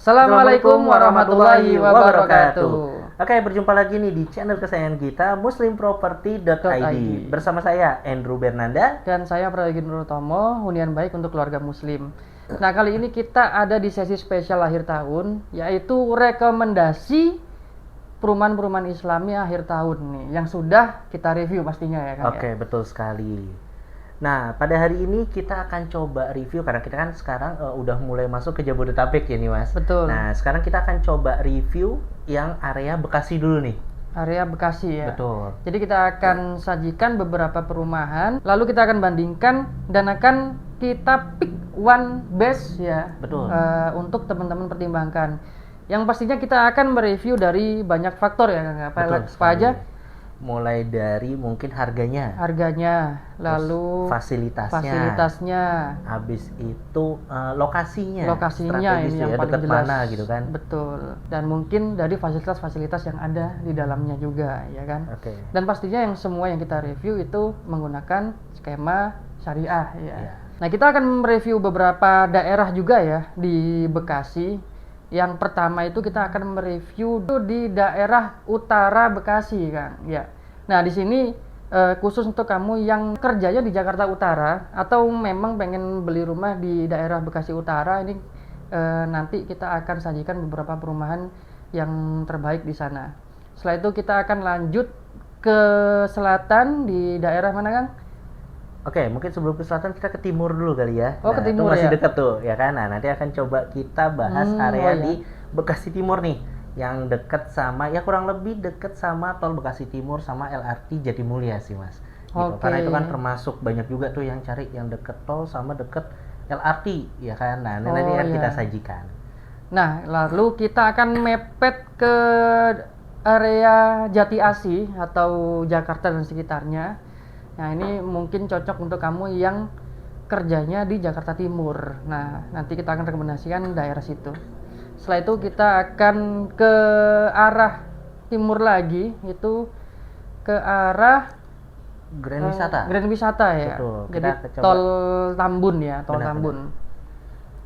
Assalamualaikum warahmatullahi wabarakatuh. Oke, berjumpa lagi nih di channel kesayangan kita muslimproperty.id. Bersama saya Andrew Bernanda dan saya Prayogi Nurutomo, hunian baik untuk keluarga muslim. Nah, kali ini kita ada di sesi spesial akhir tahun, yaitu rekomendasi perumahan-perumahan Islami akhir tahun nih, yang sudah kita review pastinya ya kan. Oke, betul sekali. Nah, pada hari ini kita akan coba review karena kita kan sekarang udah mulai masuk ke Jabodetabek ya nih, Mas. Betul. Nah, sekarang kita akan coba review yang area Bekasi dulu nih. Area Bekasi ya. Betul. Jadi kita akan sajikan beberapa perumahan, lalu kita akan bandingkan dan akan kita pick one best ya. Betul. Untuk teman-teman pertimbangkan. Yang pastinya kita akan mereview dari banyak faktor ya, Kang. Apa aja? Mulai dari mungkin harganya, lalu fasilitasnya, habis itu lokasinya ini yang ya, paling dekat jelas. mana gitu kan. Betul. Dan mungkin dari fasilitas-fasilitas yang ada di dalamnya juga ya kan. Oke. Dan pastinya yang semua yang kita review itu menggunakan skema syariah ya. Nah, kita akan mereview beberapa daerah juga ya di Bekasi. Yang pertama itu kita akan mereview di daerah utara Bekasi, Kang. Ya. Nah, di sini khusus untuk kamu yang kerjanya di Jakarta Utara atau memang pengen beli rumah di daerah Bekasi Utara, ini nanti kita akan sajikan beberapa perumahan yang terbaik di sana. Setelah itu kita akan lanjut ke selatan di daerah mana, Kang? Oke, mungkin sebelum ke selatan kita ke timur dulu kali ya. Oh, ke timur itu masih ya? dekat tuh, ya kan? Nah, nanti akan coba kita bahas area di Bekasi Timur nih, yang dekat sama, ya kurang lebih dekat sama Tol Bekasi Timur sama LRT Jatimulya sih, Mas. Gitu. Karena itu kan termasuk banyak juga tuh yang cari yang deket tol sama deket LRT, ya kan? Nah, nanti akan kita sajikan. Nah, lalu kita akan mepet ke area Jati Asih atau Jakarta dan sekitarnya. Nah, ini mungkin cocok untuk kamu yang kerjanya di Jakarta Timur. Nah, nanti kita akan rekomendasikan daerah situ. Setelah itu kita akan ke arah timur lagi, itu ke arah Grand Wisata. Grand Wisata ya. Betul. Jadi tol Tambun ya, tol Tambun.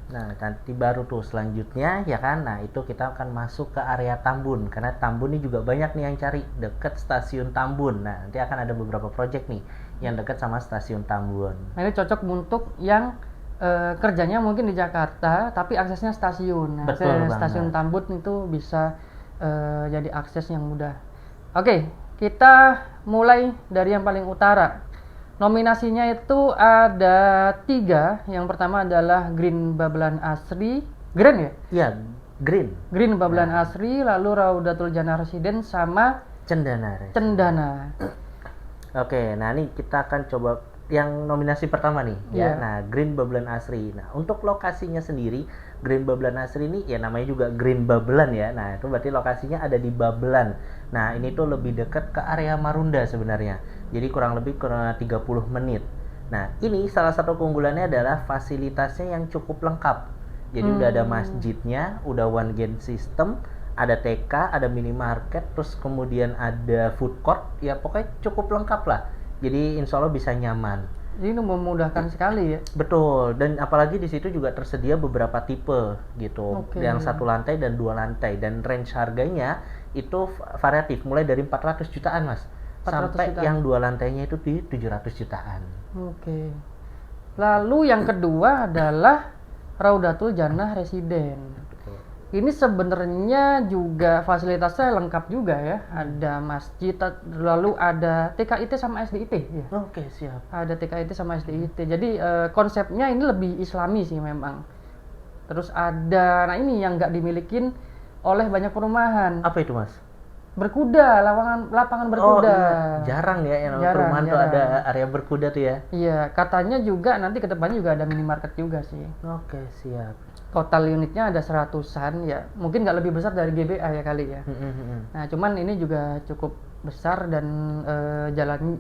Nah, nanti baru tuh selanjutnya ya kan. Nah, itu kita akan masuk ke area Tambun karena Tambun ini juga banyak nih yang cari deket stasiun Tambun. Nah, nanti akan ada beberapa project nih yang dekat sama stasiun Tambun. Nah, ini cocok untuk yang kerjanya mungkin di Jakarta tapi aksesnya stasiun. Nah, stasiun Tambun itu bisa jadi akses yang mudah. Oke, kita mulai dari yang paling utara. Nominasinya itu ada 3. Yang pertama adalah Green Babelan Asri. Green ya? Iya, Green. Green Babelan Asri, lalu Raudatul Jannah Residence sama Cendana. Oke, nah ini kita akan coba yang nominasi pertama nih ya. Nah, Green Babelan Asri. Nah, untuk lokasinya sendiri Green Babelan Asri ini ya namanya juga Green Babelan ya. Nah, itu berarti lokasinya ada di Babelan. Nah, ini tuh lebih dekat ke area Marunda sebenarnya. Jadi kurang lebih 30 menit. Nah, ini salah satu keunggulannya adalah fasilitasnya yang cukup lengkap. Jadi udah ada masjidnya, udah one gate system, ada TK, ada minimarket, terus kemudian ada food court, ya pokoknya cukup lengkap lah. Jadi insya Allah bisa nyaman. Jadi ini memudahkan sekali ya. Betul, dan apalagi di situ juga tersedia beberapa tipe gitu, yang 1 lantai dan 2 lantai, dan range harganya itu variatif, mulai dari 400 jutaan mas, sampai jutaan. Yang 2 lantainya itu di 700 jutaan. Oke. Lalu yang kedua adalah Raudatul Jannah Residence. Ini sebenarnya juga fasilitasnya lengkap juga ya. Ada masjid, lalu ada TKIT sama SDIT ya. Oke, siap. Ada TKIT sama SDIT. Jadi konsepnya ini lebih Islami sih memang. Terus ada, nah ini yang nggak dimilikin oleh banyak perumahan. Apa itu mas? Berkuda, lapangan berkuda. Oh iya, jarang ya yang perumahan tuh ada area berkuda tuh ya. Iya, katanya juga nanti ke depannya juga ada minimarket juga sih. Oke, siap. Total unitnya ada 100-an ya, mungkin nggak lebih besar dari GBA ya kali ya. Nah, cuman ini juga cukup besar dan jalan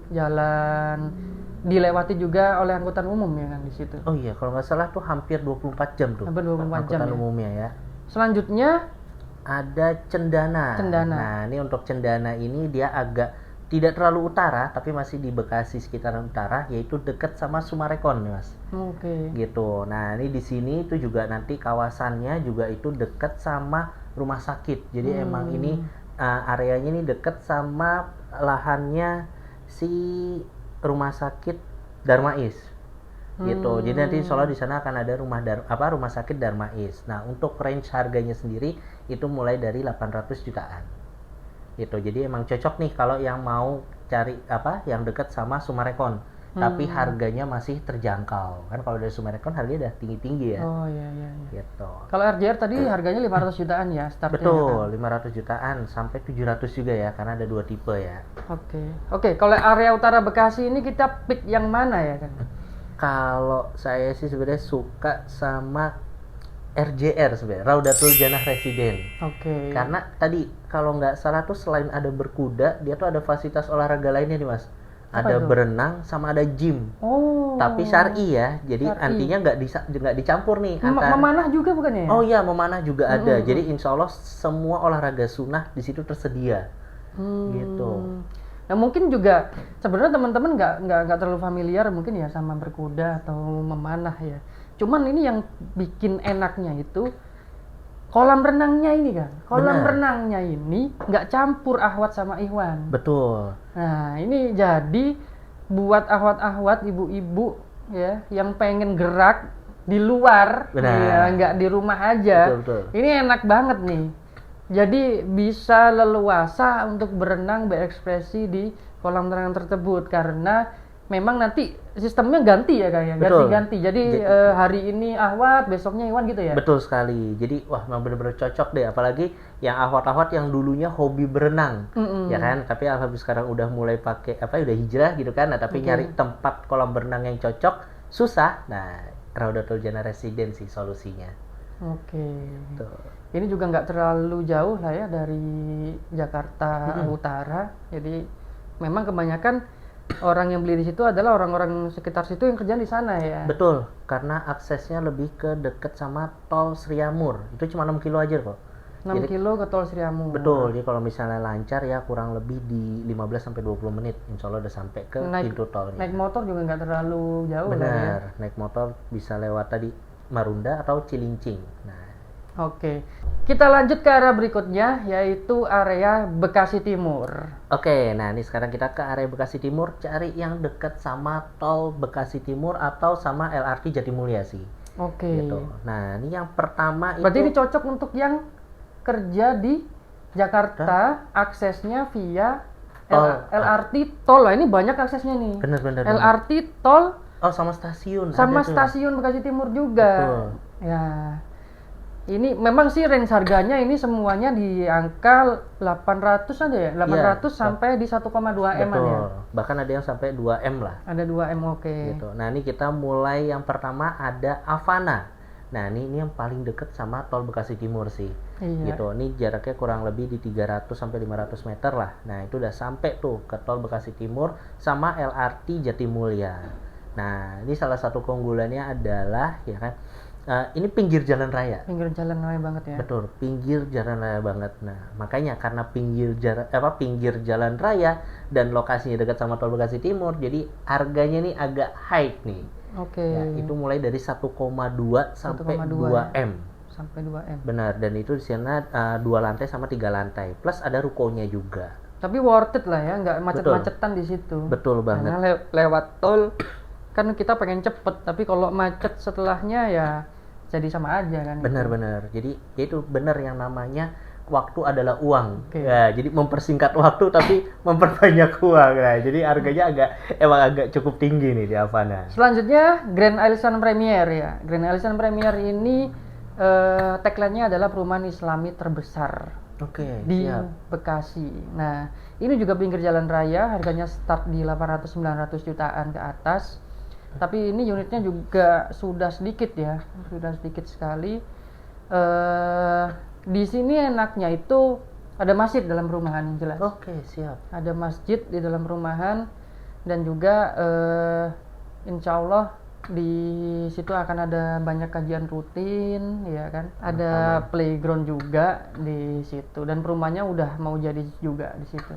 dilewati juga oleh angkutan umum ya kan di situ. Oh iya, kalau nggak salah tuh hampir 24 jam tuh. Hampir 24 jam angkutan umumnya ya. Selanjutnya ada Cendana. Cendana. Nah, ini untuk Cendana ini dia agak tidak terlalu utara tapi masih di Bekasi sekitaran utara, yaitu dekat sama Sumarekon Mas. Oke. Gitu. Nah, ini di sini itu juga nanti kawasannya juga itu dekat sama rumah sakit. Jadi emang ini areanya ini dekat sama lahannya si rumah sakit Darmais. Gitu. Jadi nanti insya Allah di sana akan ada rumah sakit Darmais. Nah, untuk range harganya sendiri itu mulai dari 800 jutaan. Gitu. Jadi emang cocok nih kalau yang mau cari yang dekat sama Sumarekon. Tapi harganya masih terjangkau. Kan kalau dari Sumarekon harganya udah tinggi-tinggi ya. Oh iya. Gitu. Kalau RJR tadi harganya 500 jutaan ya startnya. Betul, kan? 500 jutaan sampai 700 juga ya, karena ada 2 tipe ya. Oke. Kalau area utara Bekasi ini kita pick yang mana ya kan? Kalau saya sih sebenarnya suka sama RJR sebenarnya, Raudatul Jannah Residen. Oke. Karena tadi kalau nggak salah tuh selain ada berkuda, dia tuh ada fasilitas olahraga lainnya nih Mas. Ada berenang sama ada gym. Oh. Tapi syar'i ya. Jadi artinya nggak dicampur nih antara. Memanah juga bukannya ya? Oh iya, memanah juga ada. Jadi insya Allah semua olahraga sunnah di situ tersedia. Gitu. Nah mungkin juga sebenarnya teman-teman nggak terlalu familiar mungkin ya sama berkuda atau memanah ya. Cuman ini yang bikin enaknya itu kolam renangnya ini kan. Kolam renangnya ini nggak campur ahwat sama ikhwan. Betul. Nah ini jadi buat ahwat-ahwat ibu-ibu ya yang pengen gerak di luar, ya nggak di rumah aja. Betul. Ini enak banget nih. Jadi bisa leluasa untuk berenang berekspresi di kolam renang tersebut karena memang nanti sistemnya ganti ya kayak ganti-ganti. Jadi hari ini ahwat, besoknya iwan gitu ya. Betul sekali. Jadi wah memang benar-benar cocok deh, apalagi yang ahwat-ahwat yang dulunya hobi berenang. Ya kan, tapi alhamdulillah sekarang udah mulai pakai udah hijrah gitu kan. Nah, tapi nyari tempat kolam berenang yang cocok susah. Nah, Raudatul Jannah Residen sih solusinya. Oke. Ini juga nggak terlalu jauh lah ya dari Jakarta Utara. Jadi memang kebanyakan orang yang beli di situ adalah orang-orang sekitar situ yang kerja di sana ya. Betul, karena aksesnya lebih ke deket sama tol Sriamur. Itu cuma 6 kilo aja kok. 6 kilo ke tol Sriamur. Betul, jadi kalau misalnya lancar ya kurang lebih di 15 sampai 20 menit insya Allah udah sampai ke pintu tolnya. Naik motor juga nggak terlalu jauh. Benar, naik motor bisa lewat tadi Marunda atau Cilincing. Nah, oke. Kita lanjut ke area berikutnya, yaitu area Bekasi Timur. Oke, nah ini sekarang kita ke area Bekasi Timur, cari yang dekat sama tol Bekasi Timur atau sama LRT Jatimulya sih. Oke. Gitu. Nah, ini yang pertama berarti ini cocok untuk yang kerja di Jakarta, aksesnya via LRT tol. Lah ini banyak aksesnya nih. Benar. LRT tol. Oh, sama stasiun. Sama stasiun Bekasi Timur juga. Betul. Ya. Ini memang sih range harganya ini semuanya di angka 800 aja ya, 800 sampai di 1,2 M ya. Bahkan ada yang sampai 2 M lah. Ada 2 M, oke. Gitu. Nah, ini kita mulai yang pertama ada Avana. Nah, ini yang paling deket sama tol Bekasi Timur sih. Iya. Gitu. Ini jaraknya kurang lebih di 300 sampai 500 meter lah. Nah, itu udah sampai tuh ke tol Bekasi Timur sama LRT Jatimulya. Nah, ini salah satu keunggulannya adalah ya kan, ini pinggir jalan raya. Pinggir jalan raya banget ya. Betul, pinggir jalan raya banget. Nah, makanya karena pinggir jalan raya dan lokasinya dekat sama tol Bekasi Timur, jadi harganya nih agak high nih. Oke. Ya, itu mulai dari 1,2 sampai 2 M. Sampai 2 M. Benar, dan itu di sana 2 lantai sama 3 lantai, plus ada rukonya juga. Tapi worth it lah ya, nggak macet-macetan di situ. Betul banget. Karena lewat tol kan kita pengen cepet, tapi kalau macet setelahnya ya jadi sama aja kan. Benar. Jadi itu benar yang namanya waktu adalah uang. Okay. Ya, jadi mempersingkat waktu tapi memperbanyak uang. Nah, jadi harganya agak cukup tinggi nih di Avana. Selanjutnya Grand Alisan Premier ya. Grand Alisan Premier ini tagline-nya adalah perumahan Islami terbesar di Bekasi. Nah, ini juga pinggir jalan raya, harganya start di 800-900 jutaan ke atas. Tapi ini unitnya juga sudah sedikit ya, sudah sedikit sekali. Di sini enaknya itu ada masjid dalam perumahan yang jelas. Oke, siap. Ada masjid di dalam perumahan dan juga insya Allah di situ akan ada banyak kajian rutin, ya kan. Ada playground juga di situ dan perumahannya udah mau jadi juga di situ.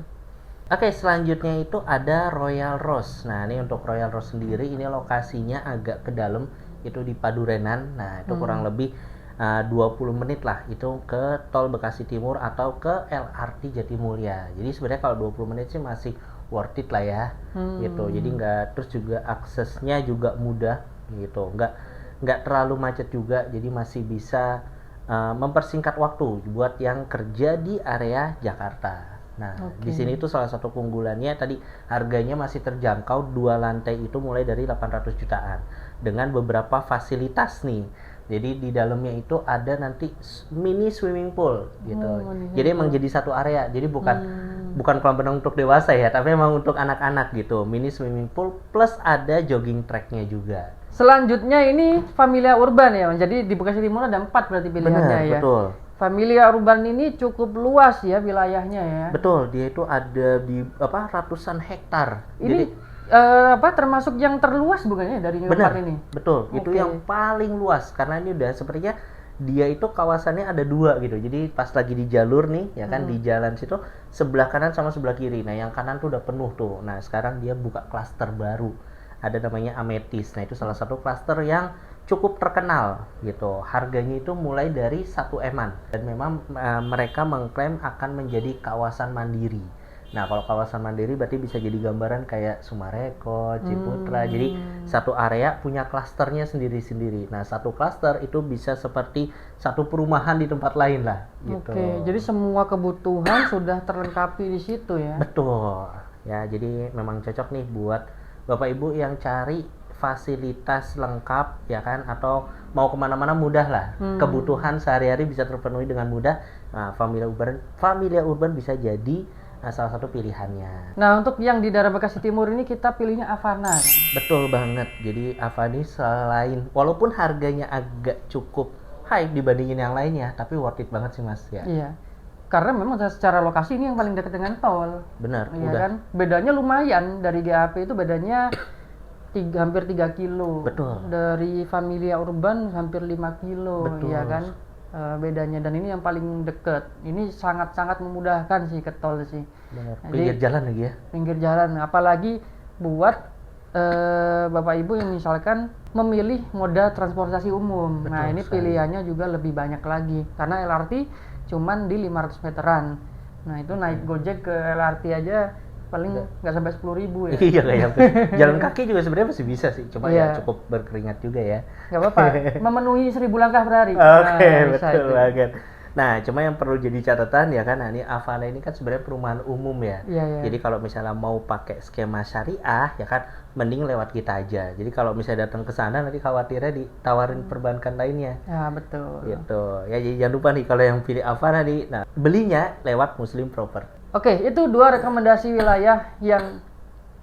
Oke, selanjutnya itu ada Royal Rose. Nah, ini untuk Royal Rose sendiri, ini lokasinya agak ke dalam, itu di Padurenan. Nah, itu kurang lebih 20 menit lah itu ke Tol Bekasi Timur atau ke LRT Jatimulya. Jadi sebenarnya kalau 20 menit sih masih worth it lah ya, gitu. Jadi terus juga aksesnya juga mudah, gitu. Nggak terlalu macet juga, jadi masih bisa mempersingkat waktu buat yang kerja di area Jakarta. Nah, di sini tuh salah satu keunggulannya tadi harganya masih terjangkau, 2 lantai itu mulai dari 800 jutaan dengan beberapa fasilitas nih. Jadi di dalamnya itu ada nanti mini swimming pool gitu. Jadi emang jadi satu area. Jadi bukan kolam renang untuk dewasa ya, tapi emang untuk anak-anak gitu. Mini swimming pool plus ada jogging tracknya juga. Selanjutnya ini Familia Urban ya. Jadi di Bekasi Timur ada 4 berarti pilihannya. Bener, ya. Betul. Familia Urban ini cukup luas ya wilayahnya ya. Betul, dia itu ada di ratusan hektar. Ini termasuk yang terluas bukannya dari tempat ini? Betul, itu yang paling luas karena ini udah sepertinya dia itu kawasannya ada 2 gitu. Jadi pas lagi di jalur nih ya kan, di jalan situ sebelah kanan sama sebelah kiri. Nah, yang kanan tuh udah penuh tuh. Nah, sekarang dia buka klaster baru. Ada namanya Ametis. Nah, itu salah satu klaster yang cukup terkenal gitu. Harganya itu mulai dari 1 M-an dan memang mereka mengklaim akan menjadi kawasan mandiri. Nah, kalau kawasan mandiri berarti bisa jadi gambaran kayak Sumarekon, Ciputra. Jadi satu area punya klasternya sendiri-sendiri. Nah, satu klaster itu bisa seperti satu perumahan di tempat lain lah gitu. Oke, jadi semua kebutuhan sudah terlengkapi di situ ya. Betul. Ya, jadi memang cocok nih buat Bapak Ibu yang cari fasilitas lengkap ya kan, atau mau kemana-mana mudah lah, kebutuhan sehari-hari bisa terpenuhi dengan mudah. Nah, Familia Urban bisa jadi salah satu pilihannya. Nah, untuk yang di daerah Bekasi Timur ini kita pilihnya Avana. Betul banget. Jadi Avani selain walaupun harganya agak cukup high dibandingin yang lainnya, tapi worth it banget sih Mas ya. Iya. Karena memang secara lokasi ini yang paling dekat dengan tol. Benar, ya udah. Kan? Bedanya lumayan, dari GAP itu bedanya hampir 3 kilo. Betul. Dari Familia Urban hampir 5 kilo. Betul. Ya kan? Bedanya, dan ini yang paling dekat. Ini sangat-sangat memudahkan sih ke tol sih. Benar. Pinggir jalan lagi ya. Pinggir jalan, apalagi buat Bapak Ibu yang misalkan memilih moda transportasi umum. Betul, nah, ini pilihannya juga lebih banyak lagi karena LRT cuman di 500 meteran. Nah, itu naik Gojek ke LRT aja paling nggak sampai 10.000 ya. Iya, kayak jalan kaki juga sebenarnya masih bisa sih, cuma ya cukup berkeringat juga ya. Nggak apa-apa, memenuhi 1.000 langkah per hari. Oke, betul banget. Nah, cuma yang perlu jadi catatan ya kan, ini Avana ini kan sebenarnya perumahan umum ya. Iya. Jadi kalau misalnya mau pakai skema syariah ya kan, mending lewat kita aja. Jadi kalau misalnya datang ke sana nanti khawatirnya ditawarin perbankan lainnya. Ya, betul. Gitu. Ya, jadi jangan lupa nih kalau yang pilih Avana nih, nah belinya lewat Muslim Property. Oke, itu 2 rekomendasi wilayah yang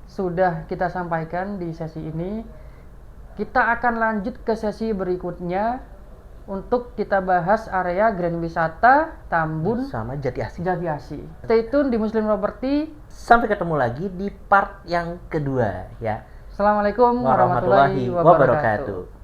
sudah kita sampaikan di sesi ini. Kita akan lanjut ke sesi berikutnya untuk kita bahas area Grand Wisata Tambun sama Jati Asih. Stay tune di Muslim Property. Sampai ketemu lagi di part yang kedua ya. Assalamualaikum warahmatullahi wabarakatuh.